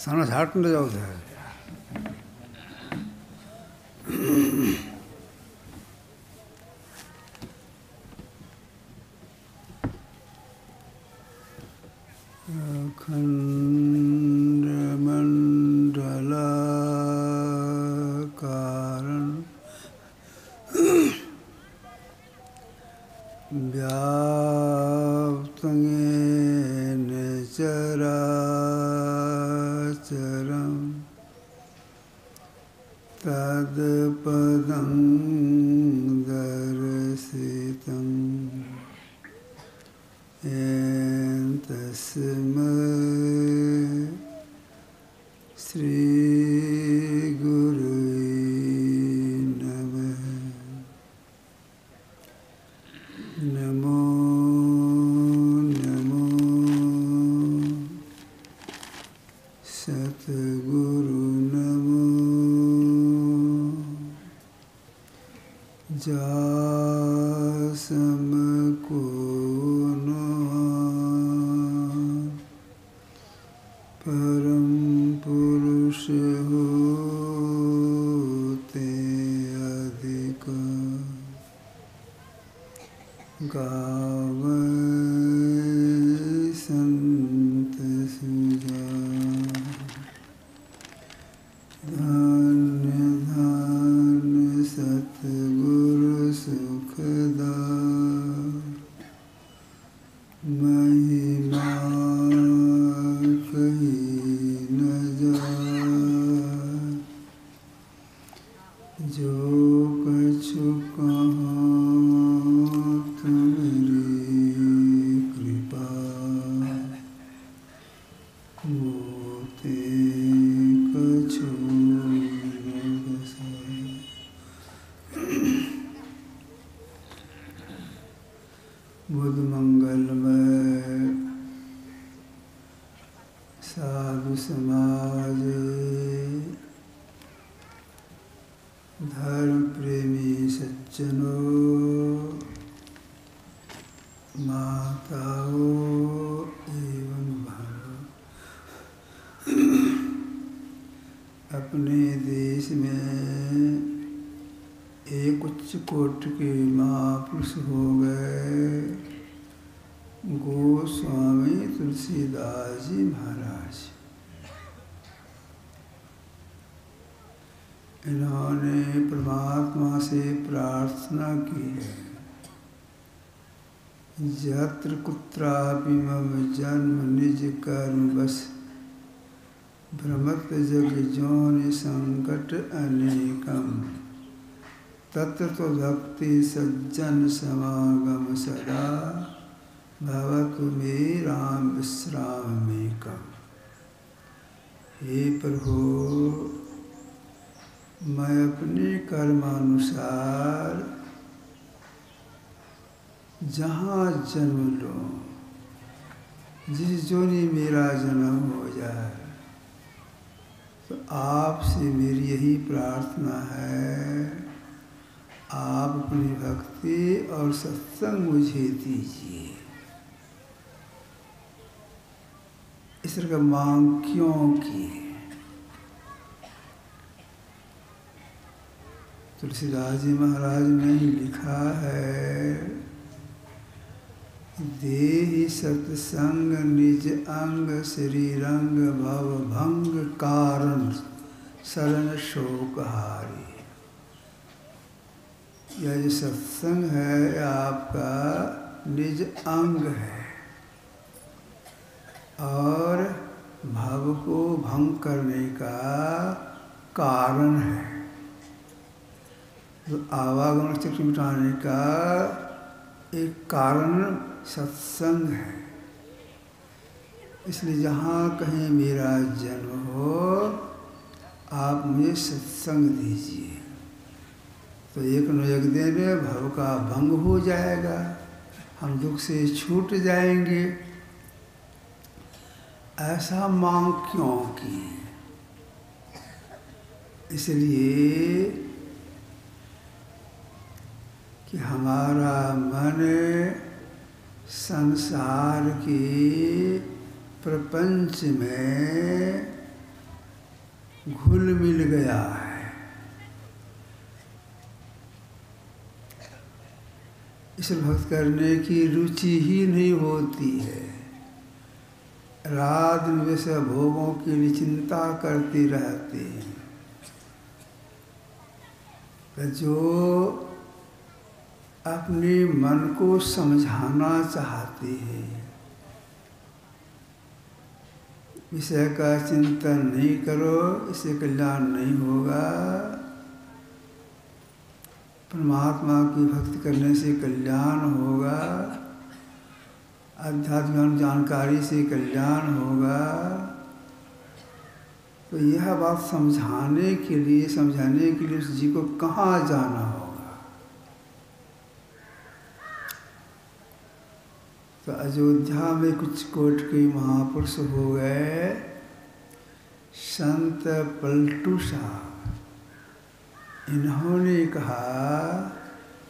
साना झाटने जाओ थे अखंड मंडलाकारं व्याप्तं येन चराचरं तत्पदं दर्शितं येन तस्मै श्री गुरुवे नमः। नमो नमो सतगुरु नमो जासम को परम पुरुष होते अधिक गावै संत सुजान। धन्य धन्य सतगुरु सुखदाय महिमा कही न जाय। जो कछु कहाँ तुम्हारी कृपा मोते कछु न बसाय। बुध मंगलमय साधु समाज धर्म प्रेमी सज्जनों माताओं एवं भाइयों, अपने देश में एक उच्च कोटि के महापुरुष हो गए गोस्वामी तुलसीदास जी महाराज। इन्होंने परमात्मा से प्रार्थना की है, यत्र कुत्रापि मम जन्म निज कर्म बस भ्रमत जग जोनि संकट अनेकम तत्र तो भक्ति सज्जन समागम सदा भवतु मे राम विश्राममेकम। हे प्रभु, मैं अपने कर्मानुसार जहाँ जन्म लूँ, जिस जोनि मेरा जन्म हो जाए, तो आपसे मेरी यही प्रार्थना है, आप अपनी भक्ति और सत्संग मुझे दीजिए। इस तरह का मांग क्यों की? तुलसीदास जी महाराज ने लिखा है, देहि सत्संग निज अंग श्रीरंग भव भंग कारण शरण शोक हारी। यह जो सत्संग है आपका निज अंग है और भाव को भंग करने का कारण है, तो आवागमन से मिटाने का एक कारण सत्संग है। इसलिए जहाँ कहीं मेरा जन्म हो, आप मुझे सत्संग दीजिए, तो एक न एक दिन भव का भंग हो जाएगा, हम दुख से छूट जाएंगे। ऐसा मांग क्यों की? इसलिए कि हमारा मन संसार के प्रपंच में घुल मिल गया है। इस भक्त करने की रुचि ही नहीं होती है। रात दिन वैसे भोगों के लिए चिंता करते रहते हैं। जो अपने मन को समझाना चाहते हैं, विषय का चिंतन नहीं करो, इससे कल्याण नहीं होगा। परमात्मा की भक्ति करने से कल्याण होगा, आध्यात्मिक जानकारी से कल्याण होगा। तो यह बात समझाने के लिए उस जी को कहाँ जाना होगा। तो अयोध्या में कुछ कोट के महापुरुष हो गए, संत पलटू साहब। इन्होंने कहा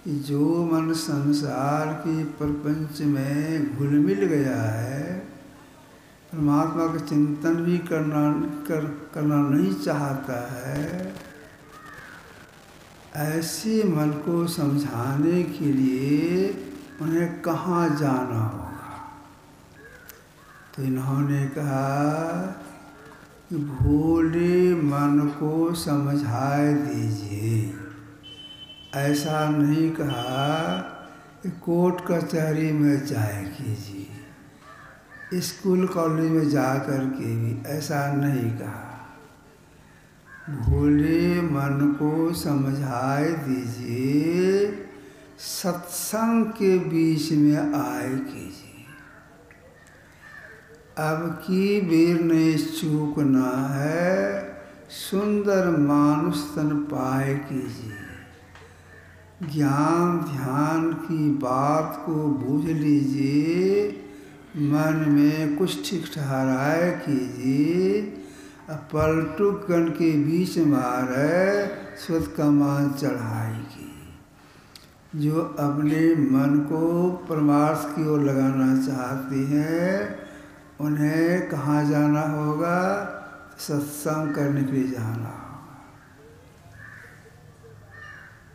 कि जो मन संसार के प्रपंच में घुल मिल गया है, परमात्मा का चिंतन भी करना नहीं चाहता है, ऐसे मन को समझाने के लिए उन्हें कहाँ जाना होगा। तो इन्होंने कहा कि भोले मन को समझाए दीजिए। ऐसा नहीं कहा कि कोर्ट कचहरी में जाए कीजिए, स्कूल कॉलेज में जा कर के भी ऐसा नहीं कहा। भोले मन को समझाए दीजिए, सत्संग के बीच में आए कीजिए। अब की बेर ने चूकना है, सुंदर मानुष तन पाए कीजिए। ज्ञान ध्यान की बात को बूझ लीजिए, मन में कुछ ठीक ठहराए कीजिए। पलटू गण के बीच मारे स्वत कमान चढ़ाएगी। जो अपने मन को परमार्थ की ओर लगाना चाहते हैं, उन्हें कहाँ जाना होगा? सत्संग करने के लिए जाना होगा।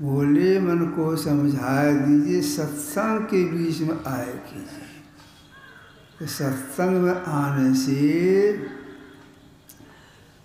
भोले मन को समझाए दीजिए, सत्संग के बीच में आए कीजिए। तो सत्संग में आने से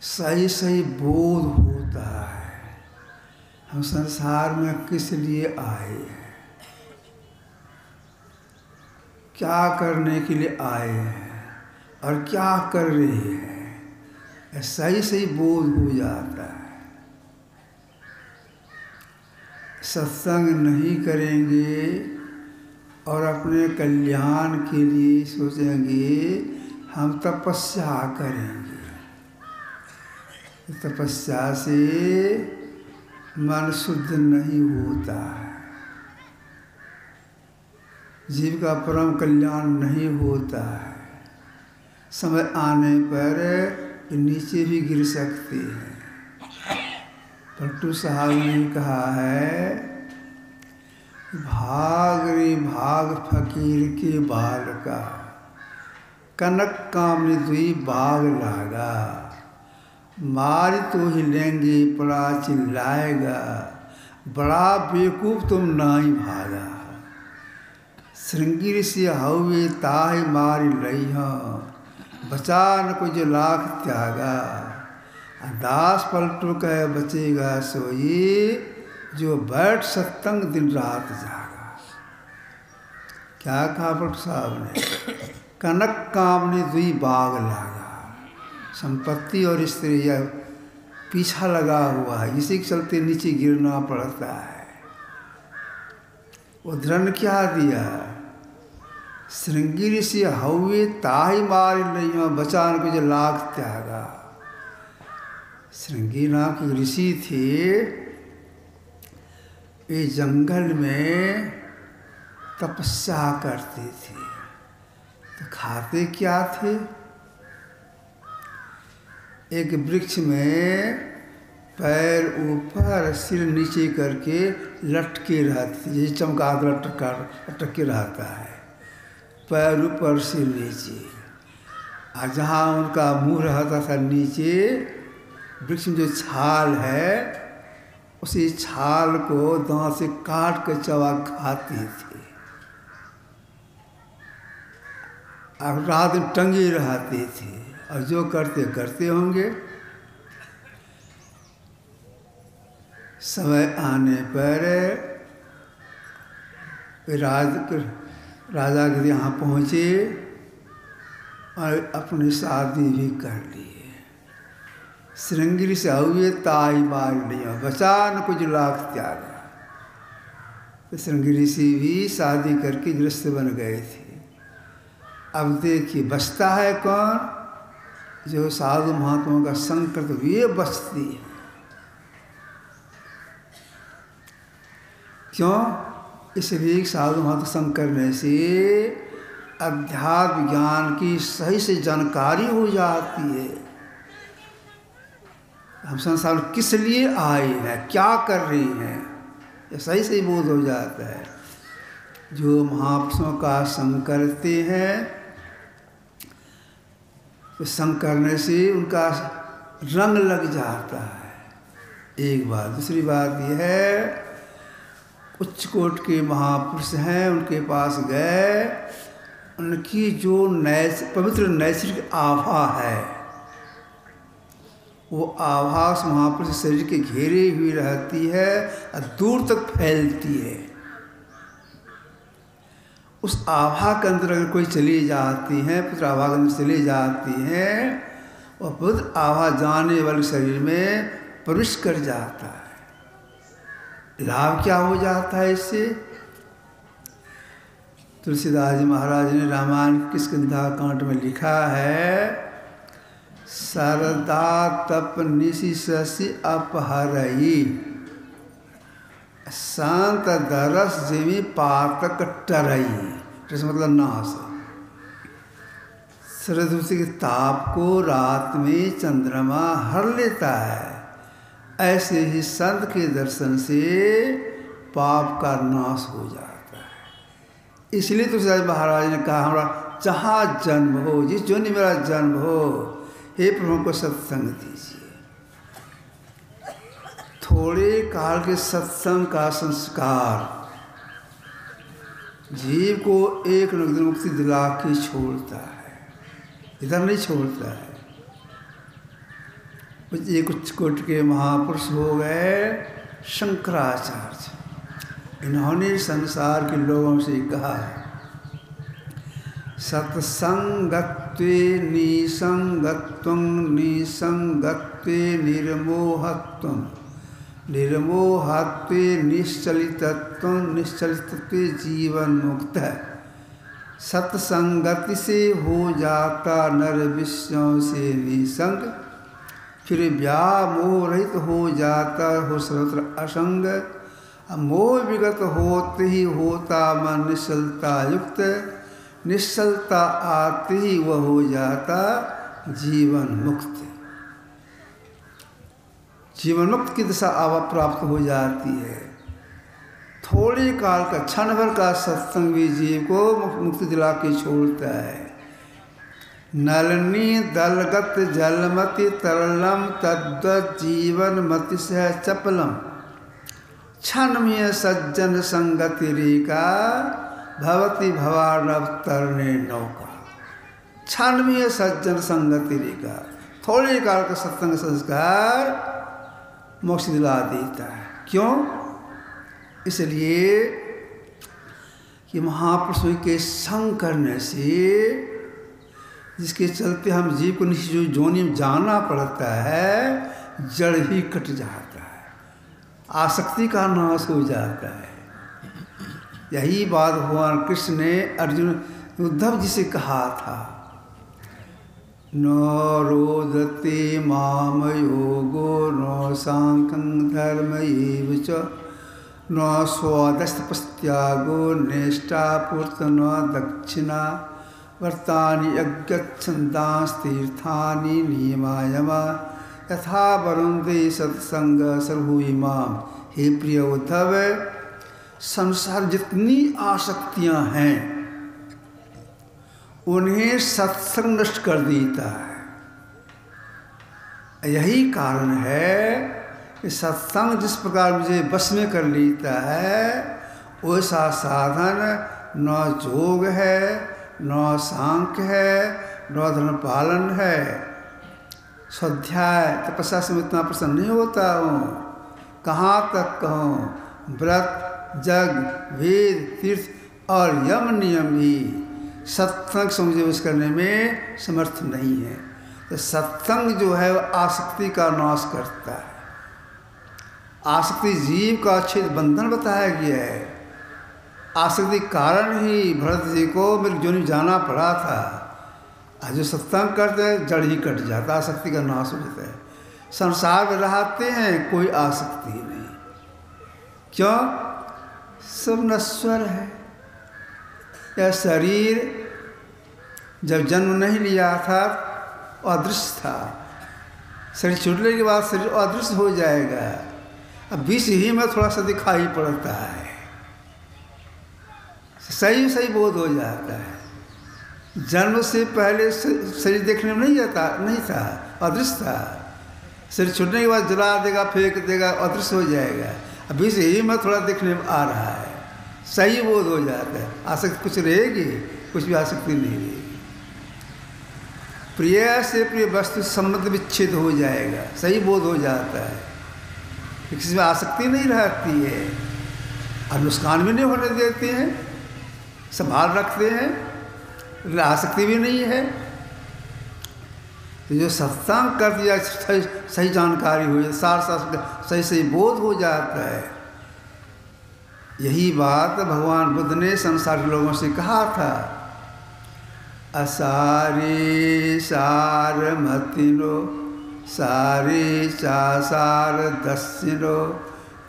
सही सही बोध होता है, हम संसार में किस लिए आए हैं, क्या करने के लिए आए हैं और क्या कर रहे हैं, सही सही बोध हो जाता है। सत्संग नहीं करेंगे और अपने कल्याण के लिए सोचेंगे हम तपस्या करेंगे। तपस्या से मन शुद्ध नहीं होता है, जीव का परम कल्याण नहीं होता है। समय आने पर नीचे भी गिर सकते हैं। पलटू साहब ने कहा है, भाग रे भाग फकीर के बाल का, कनक कामनी दुई बाग लागा। मार तो ही लेंगे पड़ा चिल्लाएगा, बड़ा बेवकूफ तुम नाई भागा। श्रृंगी से हवे ताहि मारी लई, बचा न कुछ लाख त्यागा। दास पलटू कह बचेगा सोई, जो बैठ सत्संग दिन रात जागा। क्या कहा पलटू साहब ने? कनक कामनी दुई बाग लागा। संपत्ति और स्त्री यह पीछा लगा हुआ है, इसी के चलते नीचे गिरना पड़ता है। उदाहरण क्या दिया? श्रृंगी से हवे ताहि मारी नहीं, बचान कुछ लाख त्यागा। श्रृंगी नाम के ऋषि थे, ये जंगल में तपस्या करते थे। तो खाते क्या थे? एक वृक्ष में पैर ऊपर सिर नीचे करके लटके रहते थे, जैसे चमगादड़ लटक के रहता है, पैर ऊपर सिर नीचे। और जहाँ उनका मुंह रहता था नीचे, वृक्ष में जो छाल है उसी छाल को दांत से काट कर चबा खाते थे और रात में टंगे रहते थे। और जो करते करते होंगे, समय आने पर राजा के यहाँ पहुँचे और अपनी शादी भी कर लिए। श्रृंगिरी से हुए ताई बार लिया, बचा न कुछ लाख त्यागा। तो श्रृंगिरी से भी शादी करके गृहस्थ बन गए थे। अब देखिए बचता है कौन? जो साधु महात्माओं का संग करते हुए बचती है। क्यों? इसलिए साधु महात्मा संग करने से अध्यात्म ज्ञान की सही से जानकारी हो जाती है। हम संसार में किस लिए आए हैं, क्या कर रही हैं, ये सही से बोध हो जाता है। जो महापुरुषों का संग करते हैं तो संग करने से उनका रंग लग जाता है। एक बात। दूसरी बात यह है, उच्च कोट के महापुरुष हैं, उनके पास गए, उनकी जो पवित्र नैसर्गिक आभा है वो आभा उस महापुरुष शरीर के घेरे हुई रहती है और दूर तक फैलती है। उस आभा के अंदर अगर कोई चली जाती है, पवित्र आभा के अंदर चली जाती है और पवित्र आभा जाने वाले शरीर में प्रवेश कर जाता है। लाभ क्या हो जाता है इससे? तुलसीदास जी महाराज ने रामायण किष्किंधा कांड में लिखा है, सरदा तप निशि शशि अपहरई, शांत दरस जिमी पातक टरई। जैसे मतलब नाश। शरद ऋतु के ताप को रात में चंद्रमा हर लेता है, ऐसे ही संत के दर्शन से पाप का नाश हो जाता है। इसलिए तुलसीदास महाराज ने कहा, हमारा जहाँ जन्म हो, जिस जोनि मेरा जन्म हो, हे प्रभु को सत्संग दीजिए। थोड़े काल के सत्संग का संस्कार जीव को एक न दिन मुक्ति दिला के छोड़ता है, इधर नहीं छोड़ता है। एक उच्च कोटि के महापुरुष हो गए शंकराचार्य। इन्होंने संसार के लोगों से कहा, सत्संगत्वे निसंगत्वं निसंगत्वे निर्मोहत्वं निर्मोहत्वे निश्चलितत्वं निश्चलितत्वे जीवन मुक्त। सत्संगति से हो जाता नर विषयों से निसंग, फिर व्यामोह रहित हो जाता हो सर्वत्र असंग। मोह विगत होते ही होता मन निश्चलता युक्त, निश्चलता आते ही वह हो जाता जीवन मुक्त। जीवन मुक्त की दशा आवा प्राप्त हो जाती है। थोड़े काल का क्षण भर का सत्संग भी जीव को मुक्ति दिला के छोड़ता है। नलनी दलगत जलमति तरलम तद्वत जीवन मति से चपलम, क्षण में सज्जन संगति रेका भवती भवानव तरने नौका। क्षण में सज्जन संगति रेका, थोड़े काल का सत्संग संस्कार मोक्ष दिला देता है। क्यों? इसलिए कि महापुरुषों के संग करने से, जिसके चलते हम जीव को निश्चित जोनि में जाना पड़ता है, जड़ ही कट जाता है, आसक्ति का नाश हो जाता है। यही बात भगवान कृष्ण ने अर्जुन उद्धव जी से कहा था, न रोदते माम योगो न सांख्यं धर्म एव च, न स्वादस्तपस्त्यागो नेष्टापूर्त न दक्षिणा, वर्तानि यज्ञच्छन्दांस्तीर्थानि नियमायमा, यथा वरुन्ते सत्संग सर्वभूमिमाम। हे प्रिय उद्धव, संसार जितनी आसक्तियां हैं उन्हें सत्संग नष्ट कर देता है। यही कारण है कि सत्संग जिस प्रकार मुझे बस में कर लेता है, वैसा साधन न जोग है, न सांख्य है, न धर्म पालन है। स्वाध्याय तपस्या से मैं इतना प्रसन्न नहीं होता हूँ। कहाँ तक कहूँ, व्रत जग वेद तीर्थ और यम नियम भी सत्संग से मुझे उस करने में समर्थ नहीं है। तो सत्संग जो है वह आसक्ति का नाश करता है। आसक्ति जीव का अच्छेद बंधन बताया गया है। आसक्ति कारण ही भरत जी को मेरे जोनी जाना पड़ा था। आज जो सत्संग करते हैं जड़ ही कट जाता, आसक्ति का नाश हो जाता है। संसार में रहते हैं कोई आसक्ति नहीं। क्यों? सब नश्वर है। यह शरीर जब जन्म नहीं लिया था अदृश्य था। शरीर छूटने के बाद शरीर अदृश्य हो जाएगा। अब बीच ही में थोड़ा सा दिखाई पड़ता है, सही सही बोध हो जाता है। जन्म से पहले शरीर देखने में नहीं था, अदृश्य था। शरीर छूटने के बाद जला देगा, फेंक देगा, अदृश्य हो जाएगा। अब बीच ही में थोड़ा देखने में आ रहा है, सही बोध हो जाता है। आसक्ति कुछ रहेगी, कुछ भी आसक्ति नहीं रहेगी। प्रिय से प्रिय वस्तु संबंध विच्छेद हो जाएगा, सही बोध हो जाता है। किसी में आसक्ति नहीं रहती है और नुकसान भी नहीं होने देते हैं, संभाल रखते हैं, लेकिन आसक्ति भी नहीं है। तो जो सत्संग कर दिया, सही जानकारी हो जाए, सार सही सही बोध हो जाता है। यही बात भगवान बुद्ध ने संसार के लोगों से कहा था। असारे सार मतिनो सारे चासार दस्यनो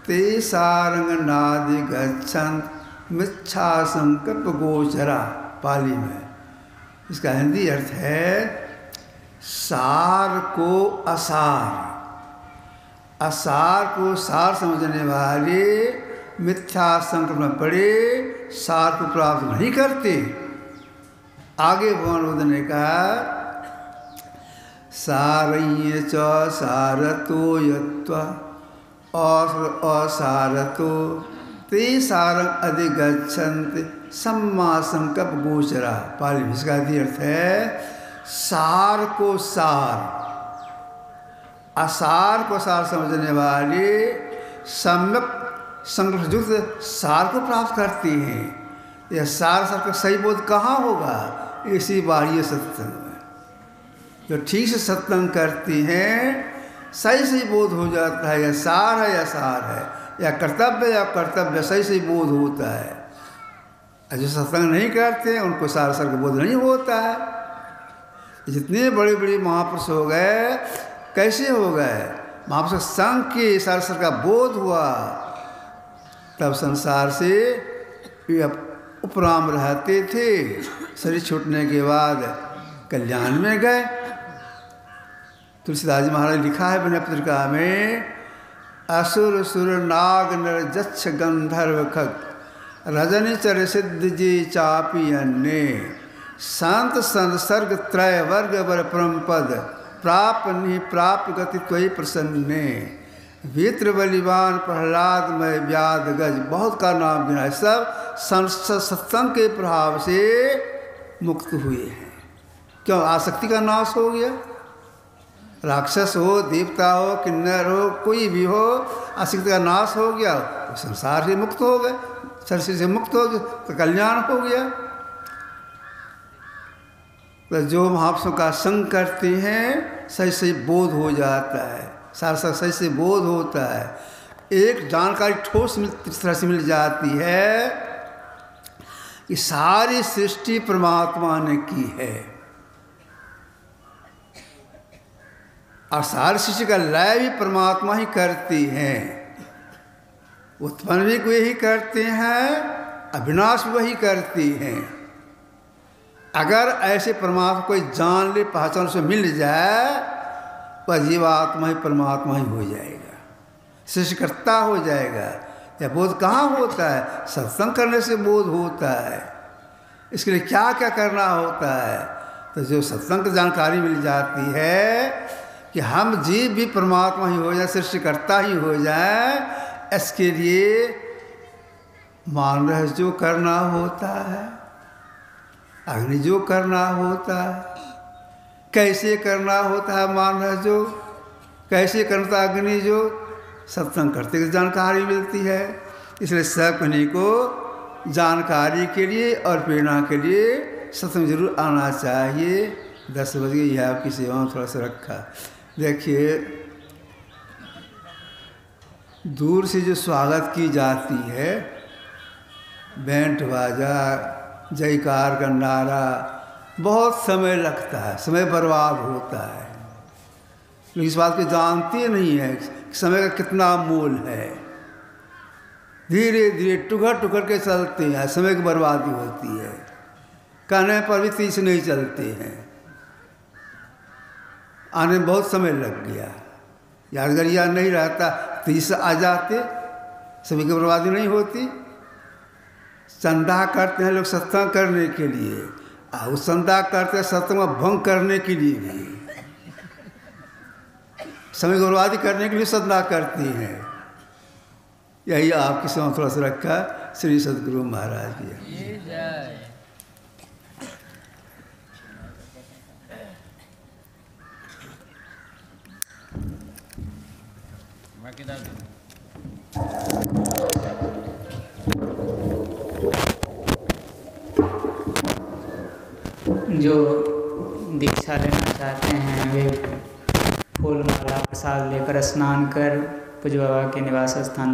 ते सारंग नादि गच्छन्त मिच्छा संकल्प गोचरा। पाली में इसका हिंदी अर्थ है सार को असार, असार को सार समझने वाले मिथ्या संकल्प में पड़े सार को प्राप्त नहीं करते। आगे भगवान बुद्ध ने कहा सारण्य च सारतो यत्वा असारतो ते सारं अधिगच्छन्ति सम्मा संकल्प गोचरा। पाली में इसका अर्थ है सार को सार, असार को सार समझने वाले सम्यक संकल्प युक्त सार को प्राप्त करती हैं। यह सार का सही बोध कहाँ होगा? इसी बाह्य सत्संग में। जो ठीक से सत्संग करती हैं सही सही बोध हो जाता है, यह सार है या सार है, या कर्तव्य या कर्तव्य, सही सही बोध होता है। और जो सत्संग नहीं करते उनको सार का बोध नहीं होता है। जितने बड़े बड़े महापुरुष हो गए, कैसे हो गए? महापुरुष संग के सार का बोध हुआ, तब संसार से उपराम रहते थे। शरीर छूटने के बाद कल्याण में गए। तुलसीदास जी महाराज लिखा है विनय पत्रिका में, असुर सुर नाग नर जच्छ गंधर्व खग रजनी चर सिद्ध जी चापी अन्य संत संसर्ग त्रय वर्ग वर परम पद प्राप नि प्राप गति त्वयि प्रसन्ने वित्र बलिवान प्रहलाद में व्याध गज। बहुत का नाम गिना। सब सत्संग के प्रभाव से मुक्त हुए हैं। क्यों? आसक्ति का नाश हो गया। राक्षस हो, देवता हो, किन्नर हो, कोई भी हो, आसक्ति का नाश हो गया, तो संसार से मुक्त हो गए, शरीर से मुक्त हो गए, तो कल्याण हो गया। तो जो महापुरुषों का संग करते हैं सही सही बोध हो जाता है, सारा सही से बोध होता है। एक जानकारी ठोस इस तरह से मिल जाती है कि सारी सृष्टि परमात्मा ने की है और सारी सृष्टि का लय भी परमात्मा ही करती हैं। उत्पन्न भी वही करते हैं, अविनाश वही करती हैं। अगर ऐसे परमात्मा कोई जान ले, पहचान से मिल जाए, वह जीवात्मा ही परमात्मा ही हो जाएगा, सृष्टिकर्ता हो जाएगा। यह बोध कहाँ होता है? सत्संग करने से बोध होता है। इसके लिए क्या क्या करना होता है? तो जो सत्संग की जानकारी मिल जाती है कि हम जीव भी परमात्मा ही हो जाए, सृष्टिकर्ता ही हो जाए। इसके लिए मान रहे जो करना होता है, अग्नि जो करना होता है, कैसे करना होता है, मान रहे जो कैसे करता अग्नि जो सत्संग करते की जानकारी मिलती है। इसलिए सब कहीं को जानकारी के लिए और प्रेरणा के लिए सत्संग जरूर आना चाहिए। 10 बज गए, यह आपकी सेवा में थोड़ा सा रखा। देखिए, दूर से जो स्वागत की जाती है, बैंड बाजा, जयकार का नारा, बहुत समय लगता है, समय बर्बाद होता है। लोग इस बात को जानते नहीं है कि समय का कितना मोल है। धीरे धीरे टुकर टुकर के चलते हैं, समय की बर्बादी होती है। कहने पर भी तीस नहीं चलते हैं, आने में बहुत समय लग गया। यादगारियाँ नहीं रहता, 30 आ जाते, समय की बर्बादी नहीं होती। चंदा करते हैं लोग सत्संग करने के लिए, और चंदा करते हैं सत्संग में भंग करने के लिए भी, समय की बर्बादी करने के लिए चंदा करते हैं। यही आपकी सेवा थोड़ा सा रखा। श्री सद्गुरु महाराज की जय। जो दीक्षा लेना चाहते हैं वे फूल माला प्रसाद लेकर स्नान कर पूज्य बाबा के निवास स्थान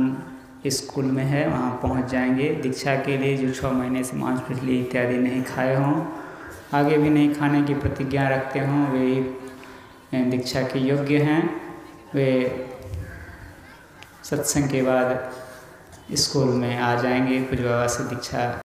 स्कूल में है, वहाँ पहुँच जाएंगे। दीक्षा के लिए जो 6 महीने से मांस मछली इत्यादि नहीं खाए हों, आगे भी नहीं खाने की प्रतिज्ञा रखते हों, वे दीक्षा के योग्य हैं। वे सत्संग के बाद स्कूल में आ जाएंगे, पूज्य बाबा से दीक्षा